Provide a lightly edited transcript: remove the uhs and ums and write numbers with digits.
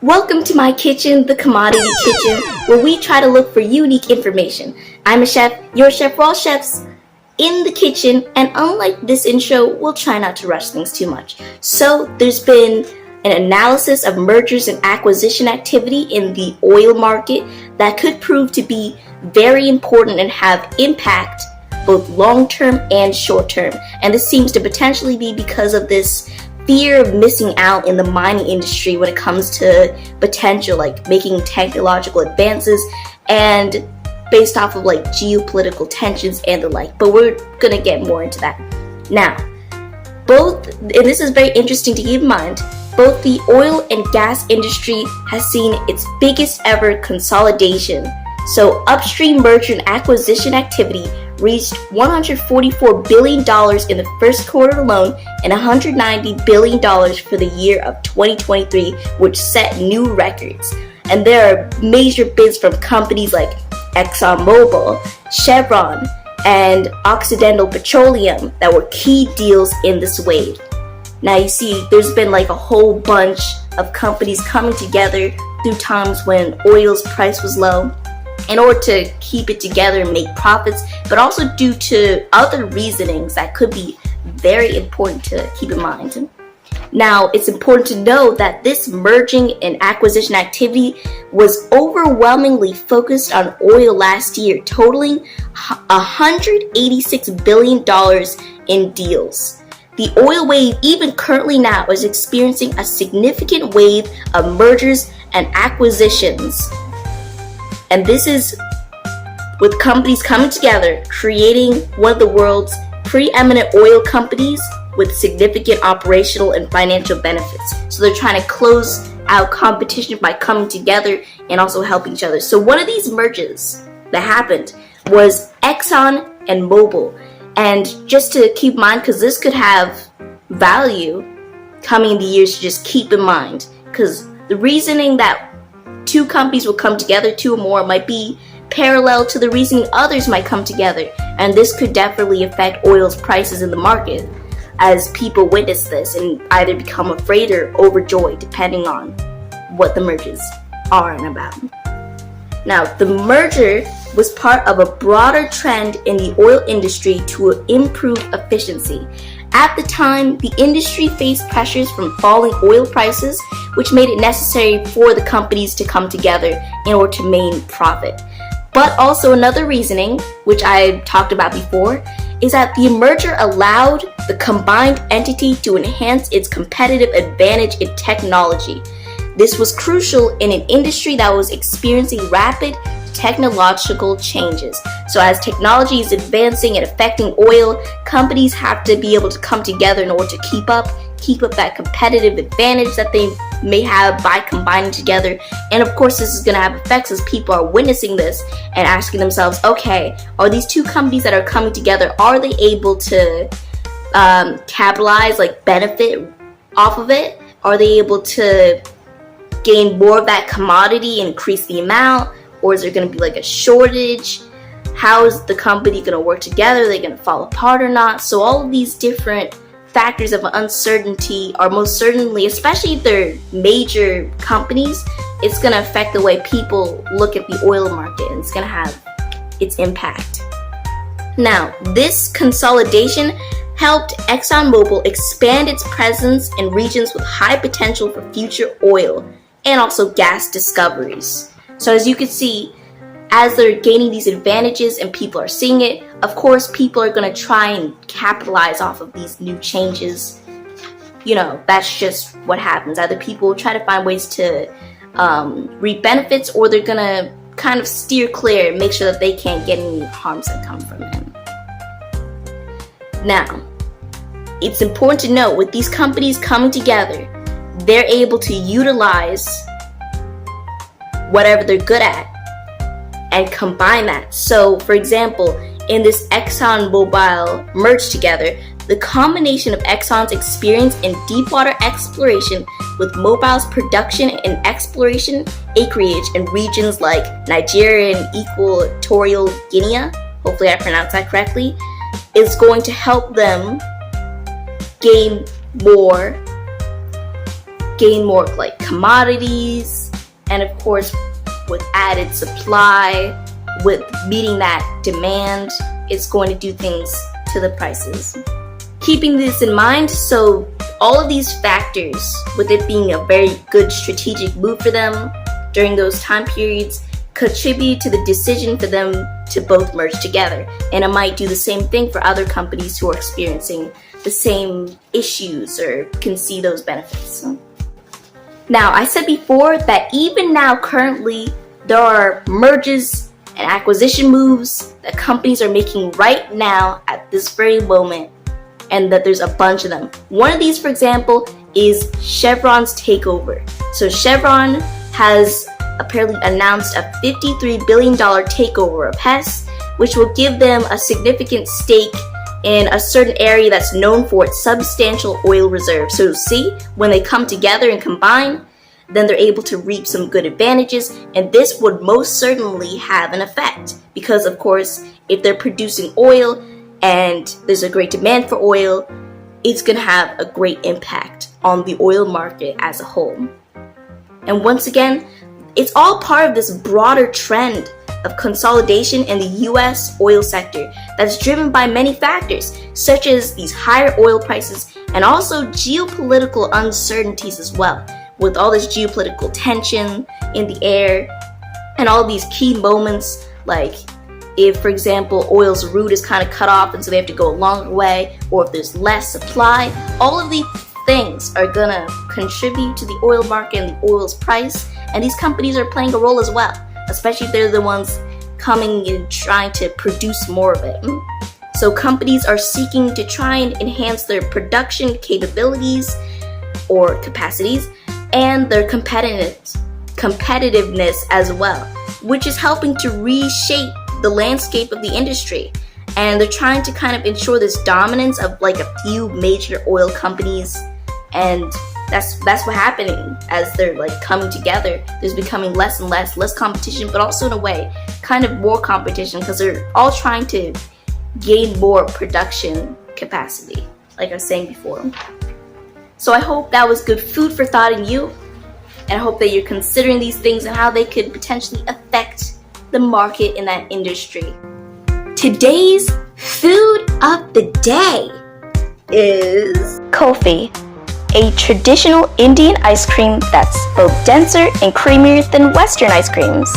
Welcome to my kitchen, the Commodity Kitchen, where we try to look for unique information. I'm a chef, you're a chef, we're all chefs in the kitchen, and unlike this intro, we'll try not to rush things too much. So there's been an analysis of mergers and acquisition activity in the oil market that could prove to be very important and have impact both long-term and short-term. And this seems to potentially be because of this fear of missing out in the mining industry when it comes to potential, like making technological advances and based off of like geopolitical tensions and the like. But we're gonna get more into that. Now, and this is very interesting to keep in mind, both the oil and gas industry has seen its biggest ever consolidation. So upstream merger and acquisition activity reached $144 billion in the first quarter alone and $190 billion for the year of 2023, which set new records. And there are major bids from companies like ExxonMobile, Chevron, and Occidental Petroleum that were key deals in this wave. Now you see, there's been like a whole bunch of companies coming together through times when oil's price was low in order to keep it together and make profits, but also due to other reasonings that could be very important to keep in mind. Now, it's important to know that this merging and acquisition activity was overwhelmingly focused on oil last year, totaling $186 billion in deals. The oil wave, even currently now, is experiencing a significant wave of mergers and acquisitions. And this is with companies coming together, creating one of the world's preeminent oil companies with significant operational and financial benefits. So they're trying to close out competition by coming together and also helping each other. So one of these mergers that happened was Exxon and Mobil. And just to keep in mind, because this could have value coming in the years to just keep in mind, because the reasoning that two companies will come together, two or more, might be parallel to the reasoning others might come together. And this could definitely affect oil's prices in the market as people witness this and either become afraid or overjoyed, depending on what the mergers are and about. Now, the merger was part of a broader trend in the oil industry to improve efficiency. At the time, the industry faced pressures from falling oil prices, which made it necessary for the companies to come together in order to maintain profit. But also another reasoning, which I talked about before, is that the merger allowed the combined entity to enhance its competitive advantage in technology. This was crucial in an industry that was experiencing rapid technological changes. So as technology is advancing and affecting oil, companies have to be able to come together in order to keep up that competitive advantage that they may have by combining together. And of course, this is going to have effects as people are witnessing this and asking themselves, okay, are these two companies that are coming together, are they able to capitalize, like benefit off of it? Are they able to gain more of that commodity and increase the amount? Or is there going to be like a shortage? How is the company going to work together? Are they going to fall apart or not? So all of these different factors of uncertainty are most certainly, especially if they're major companies, it's going to affect the way people look at the oil market, and it's going to have its impact. Now, this consolidation helped ExxonMobil expand its presence in regions with high potential for future oil and also gas discoveries. So as you can see, as they're gaining these advantages and people are seeing it, of course, people are going to try and capitalize off of these new changes. You know, that's just what happens. Either people will try to find ways to reap benefits, or they're going to kind of steer clear and make sure that they can't get any harms that come from it. Now, it's important to note, with these companies coming together, they're able to utilize whatever they're good at and combine that. So, for example, in this ExxonMobile Merge together, the combination of Exxon's experience in deepwater exploration with Mobil's production and exploration acreage in regions like Nigeria and Equatorial Guinea, hopefully I pronounced that correctly, is going to help them gain more gain more like commodities, and of course with added supply, with meeting that demand, it's going to do things to the prices. Keeping this in mind, so all of these factors, with it being a very good strategic move for them during those time periods, contribute to the decision for them to both merge together. And it might do the same thing for other companies who are experiencing the same issues or can see those benefits. Now, I said before that even now, currently, there are mergers and acquisition moves that companies are making right now at this very moment, and that there's a bunch of them. One of these, for example, is Chevron's takeover. So Chevron has apparently announced a $53 billion takeover of Hess, which will give them a significant stake in a certain area that's known for its substantial oil reserves. So see, when they come together and combine, then they're able to reap some good advantages, and this would most certainly have an effect because, of course, if they're producing oil and there's a great demand for oil, it's going to have a great impact on the oil market as a whole. And once again, it's all part of this broader trend of consolidation in the US oil sector that's driven by many factors, such as these higher oil prices and also geopolitical uncertainties as well, with all this geopolitical tension in the air and all these key moments, like if, for example, oil's route is kind of cut off and so they have to go a longer way, or if there's less supply, all of these things are gonna contribute to the oil market and the oil's price, and these companies are playing a role as well, especially if they're the ones coming and trying to produce more of it. So companies are seeking to try and enhance their production capabilities or capacities and their competitiveness as well, which is helping to reshape the landscape of the industry. And they're trying to kind of ensure this dominance of like a few major oil companies, and that's what's happening as they're like coming together. There's becoming less and less competition, but also in a way kind of more competition because they're all trying to gain more production capacity, like I was saying before. So I hope that was good food for thought in you, and I hope that you're considering these things and how they could potentially affect the market in that industry. Today's food of the day is kulfi, a traditional Indian ice cream that's both denser and creamier than Western ice creams.